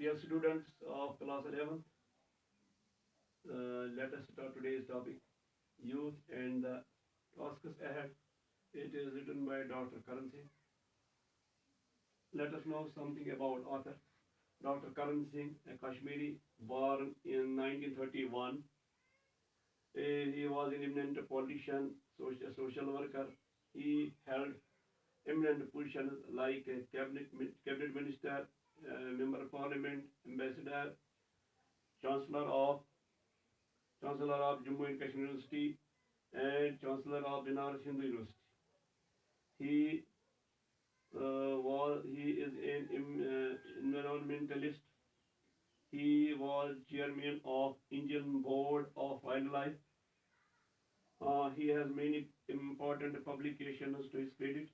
Dear students of class 11th, let us start today's topic, Youth and the Tasks Ahead. It is written by Dr. Karan Singh. Let us know something about author. Dr. Karan Singh, a Kashmiri, born in 1931. He was an eminent politician, social worker. He held eminent positions like a cabinet minister, member of parliament, ambassador, chancellor of Chancellor of Jammu and Kashmir University, and Chancellor of Banaras Hindu University. He he is an environmentalist. He was chairman of Indian Board of Wildlife. He has many important publications to his credit.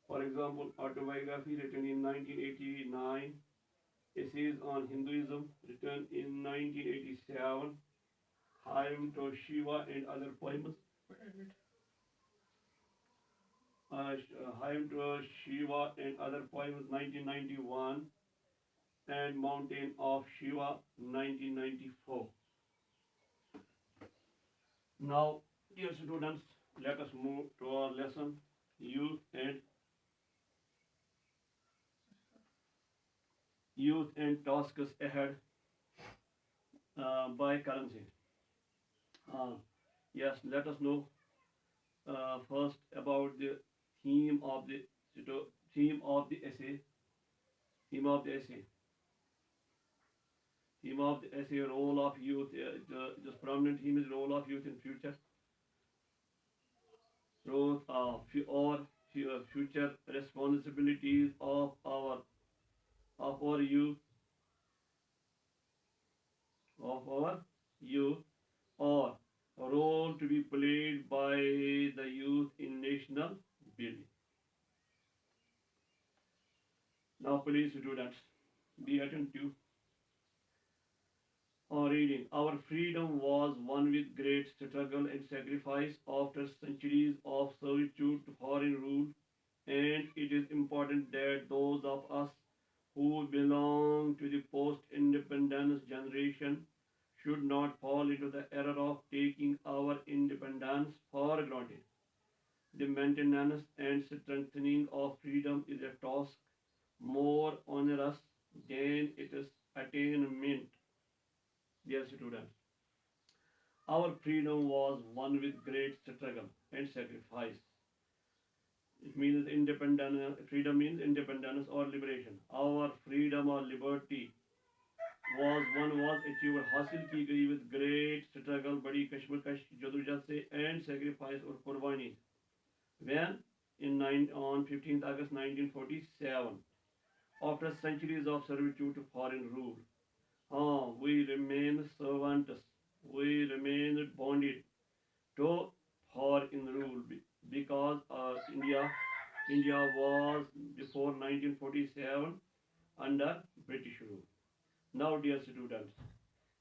For example, autobiography written in 1989, essays on Hinduism written in 1987, Hymn to Shiva and other poems. Hymn to Shiva and other poems 1991 and Mountain of Shiva 1994. Now, dear students, let us move to our lesson Youth and Tasks Ahead by Karan Singh. Yes, let us know first about the theme of the theme of the essay. Theme of the essay. Theme of the essay: role of youth. The prominent theme is role of youth in future. Growth or future responsibilities of our youth of our youth or role to be played by the youth in national building. Now, please, students, be attentive. On reading, our freedom was won with great struggle and sacrifice after centuries of servitude to foreign rule, and it is important that those of us who belong to the post independence generation should not fall into the error of taking our independence for granted. The maintenance and strengthening of freedom is a task more onerous than its attainment. Dear students, our freedom was won with great struggle and sacrifice. It means independence, freedom means independence or liberation. Our freedom or liberty was achieved हासिल की गई with great struggle, बड़ी कश्मकश जदोजहद से and sacrifice और कुर्बानी. When on 15th August 1947, after centuries of servitude to foreign rule, we remain servants, we remain bonded to foreign rule because India was before 1947 under British rule. Now, dear students,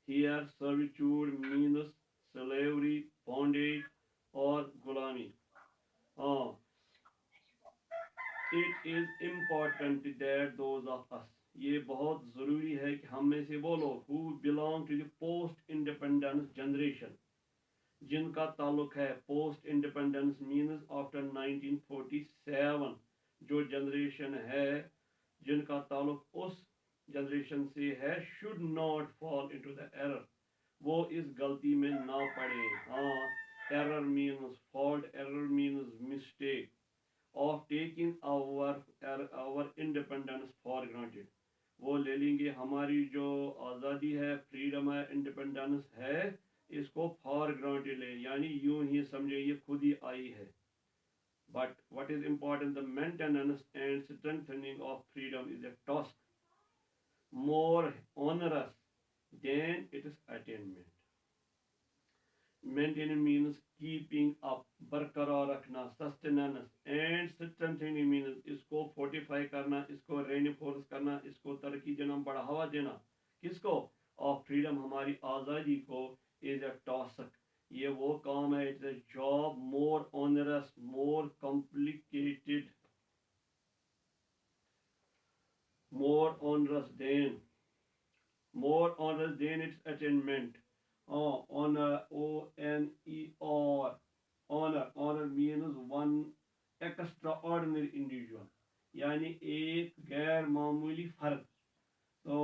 here servitude means slavery, bondage, or gulami. Uh, it is important that those of us, ये बहुत ज़रूरी है कि हम में से वो लोग who belong to the post independence generation, जिनका ताल्लुक है post independence means after 1947, जो जनरेशन है जिनका ताल्लुक उस जनरेशन से है should not fall into the error, वो इस गलती में ना पड़े. Error means fault, error means mistake of taking our independence for granted. वो ले लेंगे हमारी जो आज़ादी है, फ्रीडम है, इंडिपेंडेंस है, इसको फॉर ग्रांटेड ले, यानी यूं ही समझे ये खुद ही आई है. But what is important, the maintenance and strengthening of freedom is a task more onerous than its attainment. Maintaining means keeping up, बरकरार रखना, sustenance, and strengthening means इसको fortify करना, इसको reinforce करना, इसको तरक्की देना, बढ़ावा देना. किसको? Of freedom, हमारी आज़ादी को, is a task. ये वो काम है, it's a job more onerous, more complicated, more onerous than, more onerous than its attainment. Honor, O-N-E-R, honor, honor means one extraordinary individual, यानी एक गैर मामूली फर्द. तो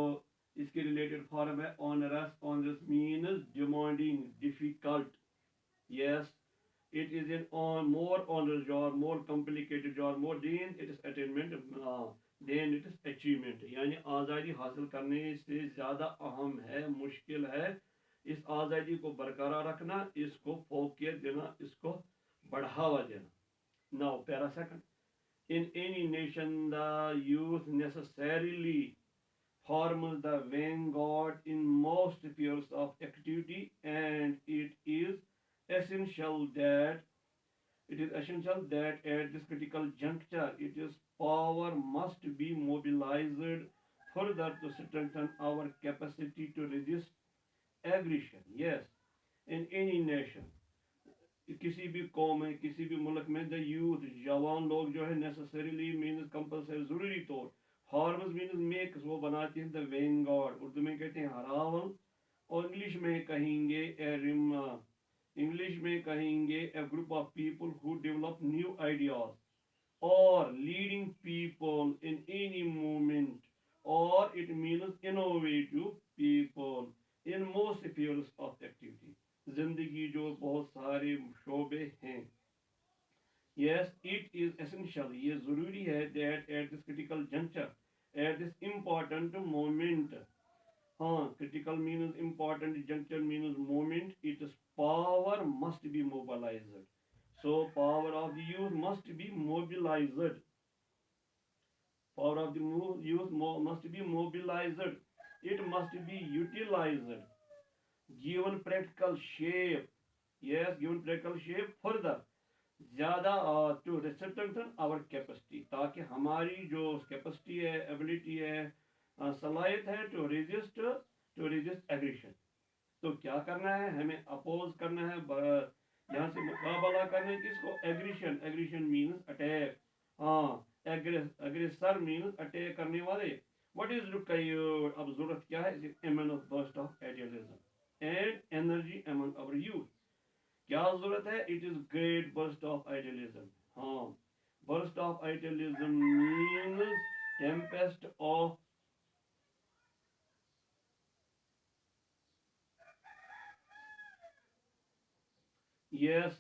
इसके रिलेटेड फॉर्म है onerous. Onerous means demanding, difficult. Yes, it is an on more onerous job, more complicated job, more than it is attainment, than it is achievement. यानी आज़ादी हासिल करने से ज़्यादा अहम है, मुश्किल है इस आज़ादी को बरकरार रखना, इसको फोकियत देना, इसको बढ़ावा देना. Now, para second. In any nation, the youth necessarily forms the vanguard in most fields of activity, and essential that it is essential that at this critical juncture, its power must be mobilized further to strengthen our capacity to resist aggression. Yes, in any nation, किसी भी कौम में, किसी भी मुल्क में, the youth, जवान लोग जो है, नेसेसरीली मीन्स कंपलसरी, ज़रूरी तौर, फॉर्म्स मीन्स मेक्स, वो बनाते हैं द वेंगार्ड. उर्दू में कहते हैं हरावल, और इंग्लिश में कहेंगे एरिमा. इंग्लिश में कहेंगे a group of people who develop new ideas और leading people in any movement, और it means innovative people in most fields of activity. जिंदगी जो बहुत सारे शोबे हैं. यस, इट इज एसेंशियल, ये ज़रूरी है, that at this critical juncture, at this important moment. हाँ, critical means important, juncture means moment, it's power must be mobilized. So power of the youth must be mobilized. Power of the youth must be mobilized. It must be utilized. Given practical shape. Yes, given practical shape further. ज़्यादा to strengthen our capacity, ताकि हमारी जो capacity है, ability है, सलाहियत है to resist aggression. तो क्या करना है, हमें अपोज करना है, यहाँ से मुकाबला करना है किसको, एग्रेशन. Aggression means attack. हाँ, अग्रेसर मीन्स अटैक करने वाले. व्हाट इज रिक्वायर्ड, अब जरूरत क्या है, immense burst of idealism and energy among our youth. क्या जरूरत है, it is great burst of idealism. हाँ, burst of idealism means tempest of, yes,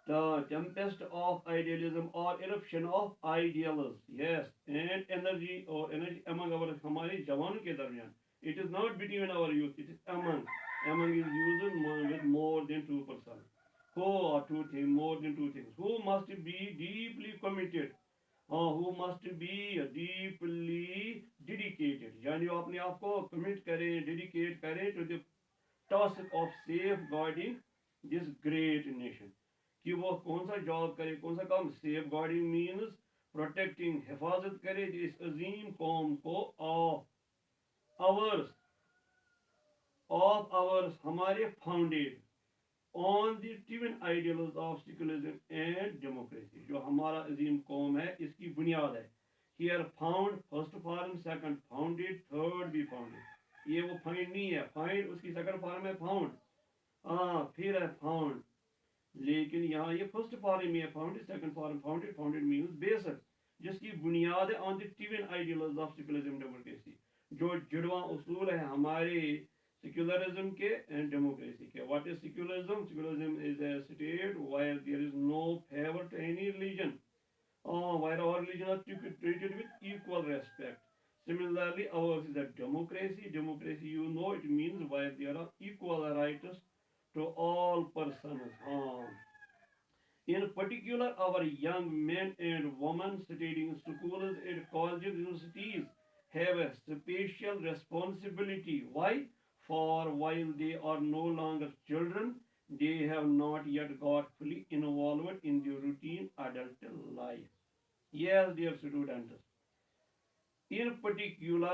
the tempest of idealism or eruption of ideals. Yes, and energy or energy among our हमारे जवानों के दरमियान. It is not between our youth, it is among. Among is used with more than two persons. Who are two things, more than two things. Who must be deeply committed. who must be deeply dedicated. यानी वो अपने आप को commit करें, dedicate करें to the task of safeguarding this great nation. कि वो कौन सा जॉब करे, कौन सा काम. सेफ गार्डिंग मीन्स प्रोटेक्टिंग, हिफाजत करे इस अजीम कौम को ऑफ आवर्स हमारे founded on the twin ideals of secularism and democracy. जो हमारा अजीम कौम है, इसकी बुनियाद है. Here found, first form, second founded, third भी फाउंडेड. ये वो फाइंड नहीं है, फाइंड उसकी सेकंड फॉर्म है फाउंड. फिर है फाउंड, लेकिन यहाँ ये फर्स्ट फॉर्म में है founded, second form founded. Founded means basic, जिसकी बुनियाद है on the twin ideals of secularism democracy. जो जुड़वा उसूल है हमारे सेक्युलरिज्म के एंड डेमोक्रेसी के. What is secularism? Secularism is a state where there is no favour to any religion, where all religions are treated with equal respect. Similarly, ours is a democracy. Democracy, you know, it means where there are equal rights to all persons. In particular, our young men and women studying in schools and colleges, universities have a special responsibility. Why? For while they are no longer children, they have not yet got fully involved in the routine adult life. Yes, dear students. In particular,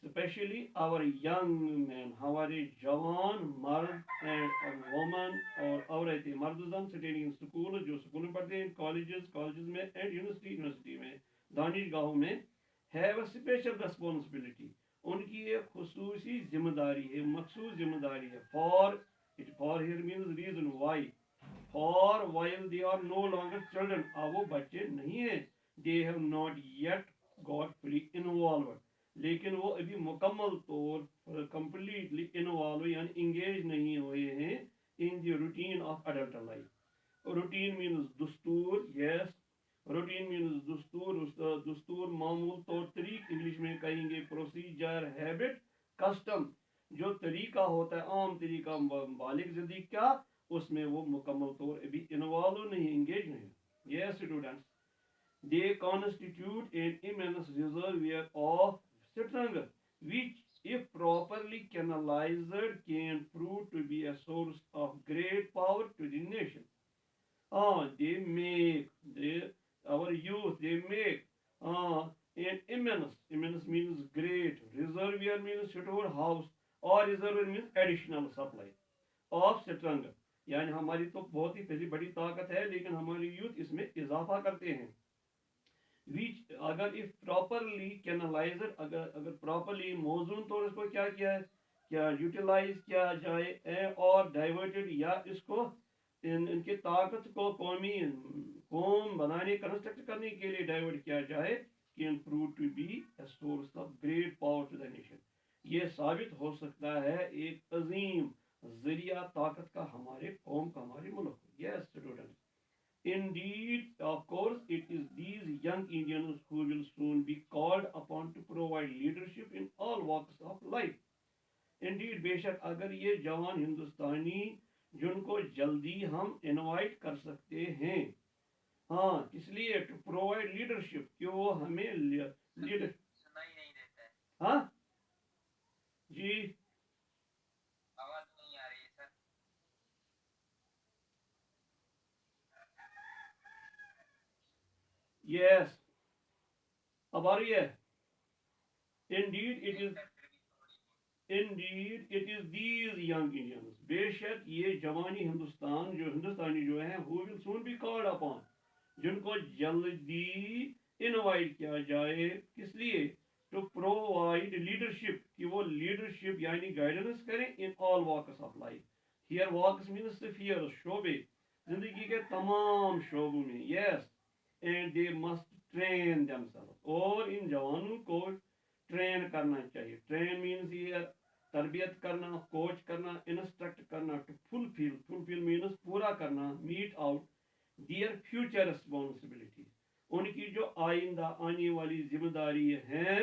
especially our young men, हमारे जवान मर्द and women और औरतें, मर्दजन studying in school, जो school में पढ़ते हैं, colleges में and university में, दानिशगाहों में, हैव अ स्पेशल रिस्पॉन्सिबिलिटी, उनकी एक खसूसी जिम्मेदारी है, मखसूस जिम्मेदारी है। For here means reason, why, for while they are no longer children, अब वो बच्चे नहीं हैं, they have not yet got fully involve, लेकिन वो अभी मुकम्मल तौर कंप्लीटली इन्वॉल्व यानी इंगेज नहीं हुए हैं in the routine of adult life. Routine means दस्तूर, यस, रूटीन मीन्स दस्तूर, दस्तूर मामूल तौर तरीक, इंग्लिश में कहेंगे प्रोसीजर, हैबिट, कस्टम, जो तरीका होता है आम तरीका बालिग जिंदगी का, उसमें वो मुकम्मल तौर अभी इन्वॉल्व नहीं, इंगेज नहीं। Yes students, they constitute an immense reservoir of strength, which, if properly canalized, can prove to be a source of great power to the nation. They make our youth. They make an immense. Immense means great. Reservoir means storehouse, और reservoir means additional supply of strength. यानी हमारी तो बहुत ही पहली बड़ी ताकत है, लेकिन हमारी यूथ इसमें इजाफा करते हैं। विच अगर इफ प्रॉपरली कैनलाइजर, अगर प्रॉपरली मौजून तौर इसको क्या किया है, क्या यूटिलाइज किया जाए और डाइवर्टेड, या इसको इनकी ताकत को कौम बनाने, कंस्ट्रक्ट करने के लिए डाइवर्ट किया जाए, can prove to be a source of great power to the nation, ये साबित हो सकता है एक अजीम जरिया ताकत का हमारे कौम का, हमारे मुल्क। Yes students, indeed, of course, it is these young Indians who will soon be called upon to provide leadership in all walks of life. Indeed, बेशक अगर ये जवान हिंदुस्तानी, जिनको जल्दी हम इनवाइट कर सकते हैं, हाँ, इसलिए टू प्रोवाइड लीडरशिप, कि वो हमें लीडर, सुना ही नहीं देता है। हाँ जी, आवाज नहीं आ रही है सर। यस, अब आ रही है। Indeed, it is Indeed, it is these young Indians, बेशक ये जवानी हिंदुस्तानी जो है, who will soon be called upon, जिनको जल्दी इनवाइट किया जाए, किस लिए, टू प्रोवाइड लीडरशिप, कि वो लीडरशिप यानी गाइडेंस करें in all walks of life. Here walks means sphere, शोबे, जिंदगी के तमाम शोबों में। Yes, and they must train themselves, और इन जवानों को ट्रेन करना चाहिए। ट्रेन मीन्स हियर तरबियत करना, कोच करना, इंस्ट्रक्ट करना, टू फुलफिल मीन्स पूरा करना, meet out their future responsibilities, उनकी जो आइंदा आने वाली जिम्मेदारी है,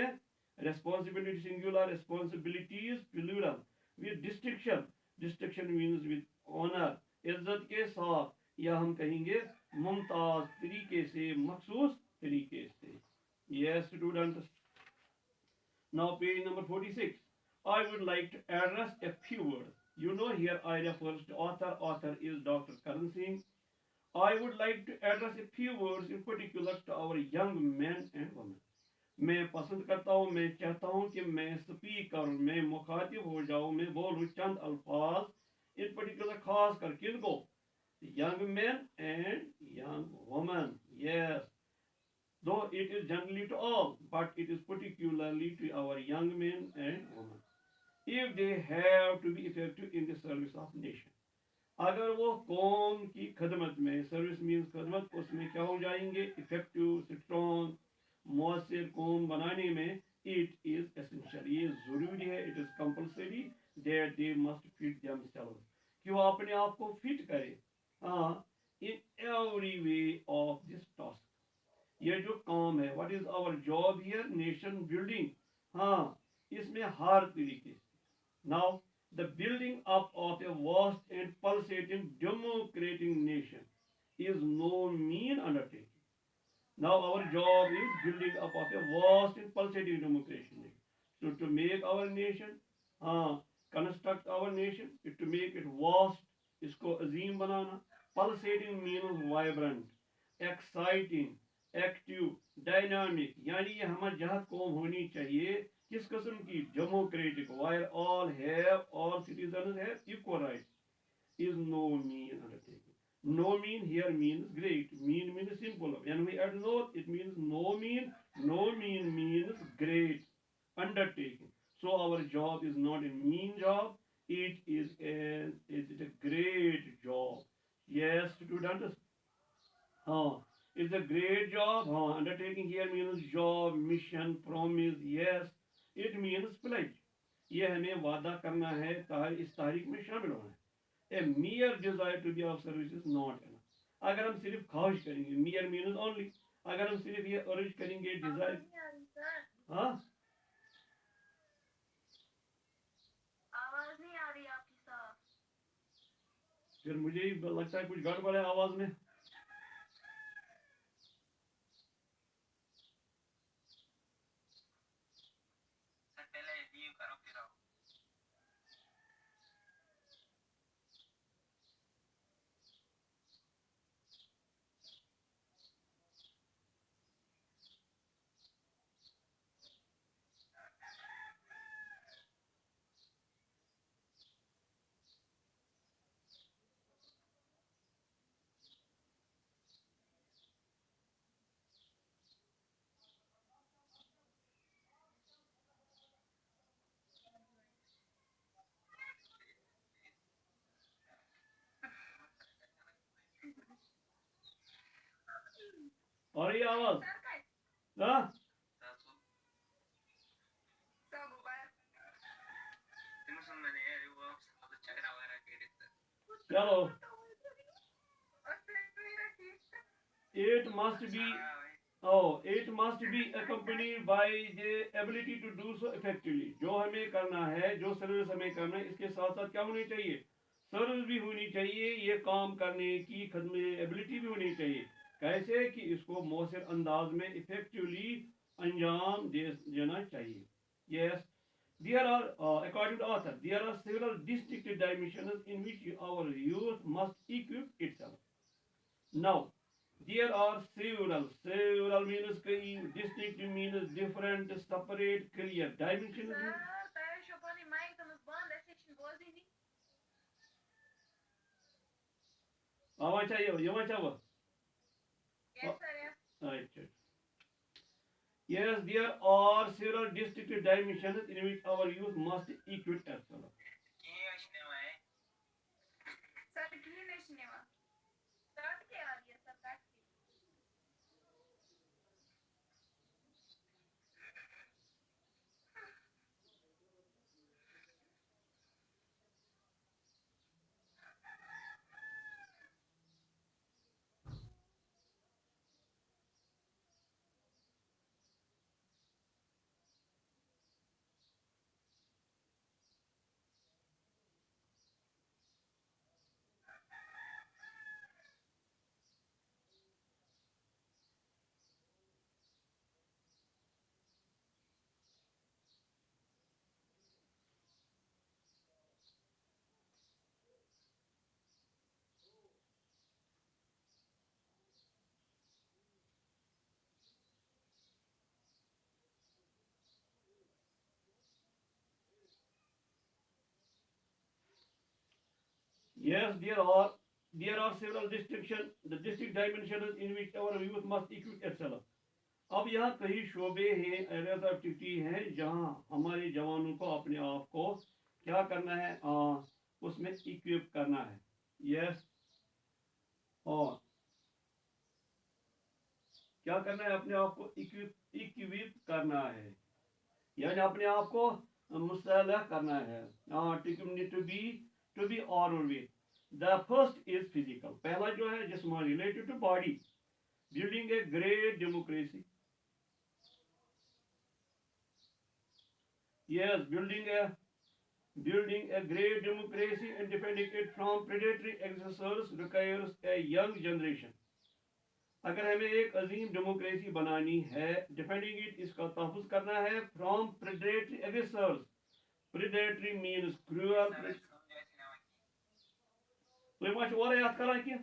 responsibility singular, responsibilities plural, with distinction means with honour, इज्जत के साथ, या हम कहेंगे मुमताज तरीके से, मखसूस तरीके से। Yes students, now page number 46, I would like to address a few words. You know, here I refer to author. Author is Dr. Karan Singh. I would like to address a few words in particular to our young men and women. मैं पसंद करता हूँ, मैं चाहता हूँ कि मैं speak करूँ, मैं मुखातिब हो जाऊँ, मैं बोलूँ चंद अल्फाज इन पर्टिकुलर, खास कर किनको, young men and young women. Yes, though it is generally to all, but it is particularly to our young men and women, if they have to be effective in the service of nation. अगर वो कौम की खदमत में, service means खदमत, उसमें क्या हो जाएंगे, effective, strong, मौसर कौम बनाने में, इट इज एसेंशियल, ये जरूरी है, it is compulsory that they must fit themselves, कि वो अपने आप को फिट करे, हाँ, in every way of this task, ये जो काम है, what is our job here, nation building, हाँ, इसमें हर तरीके से। Now the building up of a vast and pulsating democratic nation is no mean undertaking. Now our job is building up of a vast and pulsating democratic nation. So to make our nation, construct our nation, to make it vast, इसको अजीम बनाना, pulsating means vibrant, exciting, active, dynamic, यानी ये हमारी जहत कौम होनी चाहिए, किस किस्म की, democratic, where all citizen have equal right, is no mean undertaking. No mean here means great. Mean means simple. When we add no, it means no mean No means great undertaking. So our job is not a mean job. It is a great job. Yes, students. हाँ, it's a great job. हाँ, undertaking here means job, mission, promise. Yes, it means pledge. ये हमें वादा करना है इस तारीख में शामिल होना है. A mere desire to be of service is not enough. अगर हम सिर्फ ख्वाहिश करेंगे, mere means only. अगर हम सिर्फ ये urge करेंगे, desire. हाँ, आवाज नहीं आ रही आपकी साहब. फिर मुझे ही लगता है कुछ गड़बड़ है आवाज में. सर पहले व्यू करो फिर आओ. और ये आवाज. सर काय हाँ, सब मोबाइल तुम्हें सुनने है वो सब चक्रा वगैरह के लिए चलो. और फिर मेरा ठीक It must be it must be accompanied by the ability to do so effectively. जो हमें करना है, जो सर्विस हमें करना है, इसके साथ साथ क्या होनी चाहिए? सर्विस भी होनी चाहिए. ये काम करने की खदमत एबिलिटी भी होनी चाहिए. कैसे कि इसको मौसर अंदाज में इफेक्टिवली अंजाम देना चाहिए. Yes, there are according to author, there are several distinct dimensions in which our youth must equip itself. Now, there are several means कई, distinct means different, separate, clear. Dimensions means sir पहले शोपानी mic तो मत बंद ऐसे क्यों बोल दी नहीं. आवाज चाहिए, ये चाहिए. Yes sir yes. Right. Yes, there are several distinct dimensions in which our youth must equip itself. ये सिनेमा है. सर की नहीं सिनेमा. काट के आ रही है सर काट के. Yes, there are several distinct dimensions in which our youth must equip itself. अब यहाँ कई शोबे हैं, एरियाज ऑफ एक्टिविटी हैं जहाँ हमारे जवानों को अपने आप को क्या करना है, उसमें इक्विप करना है. यस, और क्या करना है, अपने आप को इक्विप करना है, यानी अपने आप को मुस्तैद करना है. To be armed with. The first is physical. पहला जो है जिस्मानी, related to body. Building a great democracy. Yes, building a great democracy and defending it from predatory aggressors requires a young generation. अगर हमें एक अजीम डेमोक्रेसी बनानी है, defending it, इसका तहफ़्फ़ुज़ करना है from predatory aggressors. Predatory means cruel. तुम मा और याद करा कि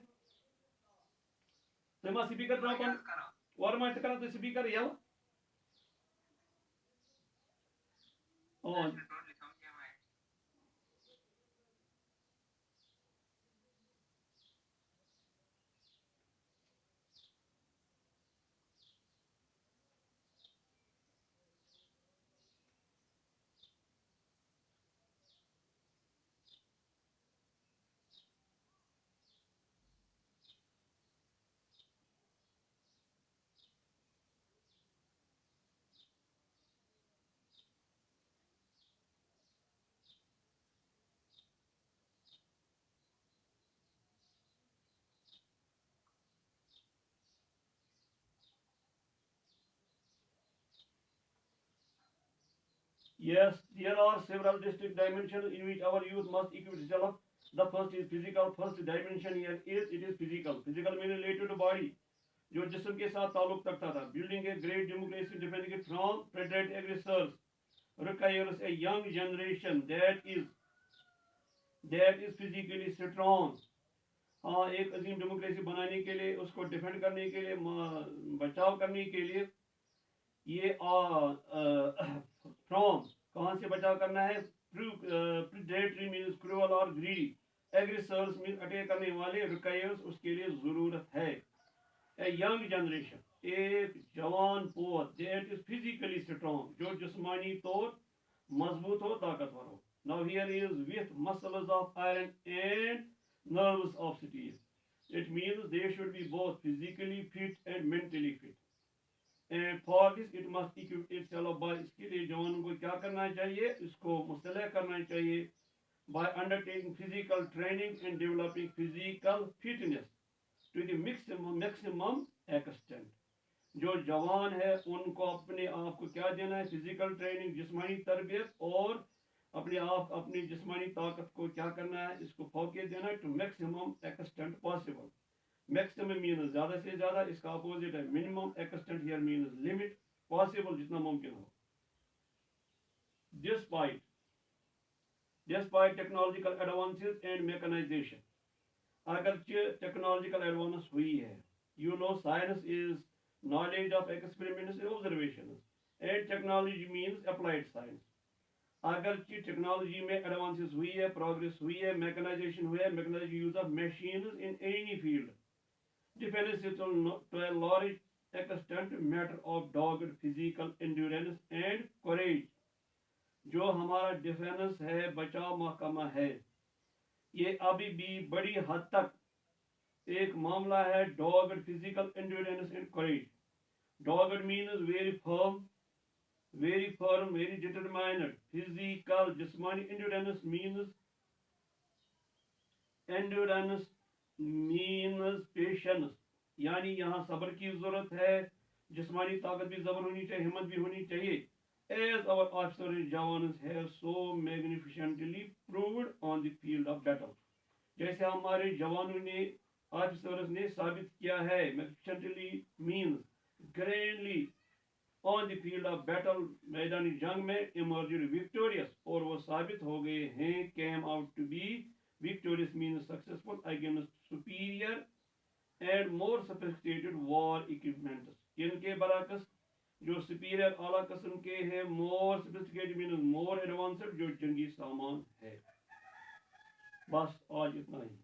तुम स्पीकर ड्रॉप और मा करा तो speaker यव on. Yes, there are several distinct dimensions in which our youth must equip itself. The first is physical. First dimension here is it is physical. Physical means related to body. जो जिस्म के साथ ताल्लुक रखता था. Building a great democracy defending it from predatory aggressors requires a young generation that is physically strong. हाँ, एक अजीम democracy बनाने के लिए, उसको डिफेंड करने के लिए, बचाव करने के लिए ये फ्रॉम कहाँ से बचाव करना है? प्रेडेटरी मीन्स क्रूअल और ग्रीडी, एग्रेसर्स मीन्स अटैक करने वाले, रिक्वायर्स उसके लिए जरूरत है ए यंग जनरेशन, एक जवान पोत दैट इज फिजिकली स्ट्रॉन्ग, जो जिस्मानी तौर मजबूत हो, ताकतवर हो. Now here is with muscles of iron and nerves of steel. It means they should be both physically fit and mentally fit. And for this it must equip itself by, इसके लिए जवानों को क्या करना चाहिए? इसको मुस्तैद करना चाहिए by undertaking physical training and developing physical fitness to the maximum extent. जो जवान है उनको अपने आप को क्या देना है? फिजिकल ट्रेनिंग, जिस्मानी तरबियत, और अपने आप अपनी जिस्मानी ताकत को क्या करना है? इसको फोकस देना है to maximum extent possible. Maximum means ज्यादा से ज्यादा, इसका अपोजिट है minimum. Extent here means limit, possible जितना मुमकिन हो. Despite technological advances and mechanisation, अगरचे टेक्नोलॉजिकल एडवांस हुई है, you know science is knowledge of experiments and observations, and technology means applied science. अगरचे टेक्नोलॉजी में एडवांसेस हुई है, प्रोग्रेस हुई है, मैकेनाइजेशन हुई है, mechanise use of machines in any field, defence to a large extent matter of dogged physical endurance and courage. जो हमारा डिफेंस है, बचाव महकमा है, ये अभी भी बड़ी हद तक एक मामला है dogged physical endurance and courage. Dogged means very firm, very determined. Physical, जिस्मानी. Endurance means patience, यानी यहाँ सब्र की जरूरत है. जिस्मानी ताकत भी जबर होनी चाहिए, हिम्मत भी होनी चाहिए. As our officers and jawans have so magnificently proved on the field of battle, जैसे हमारे जवानों ने, ऑफिसर्स ने साबित किया है. magnificently means grandly on the field of battle, मैदानी जंग में emerged victorious, और वो साबित हो गए हैं. came out to be victorious means successful against superior and more sophisticated war equipments. इनके बरअक्स जो सुपीरियर आला किस्म के हैं, मोर सोफिस्टिकेटेड मीन्स मोर एडवांस्ड, जो जंगी सामान है. बस आज इतना ही.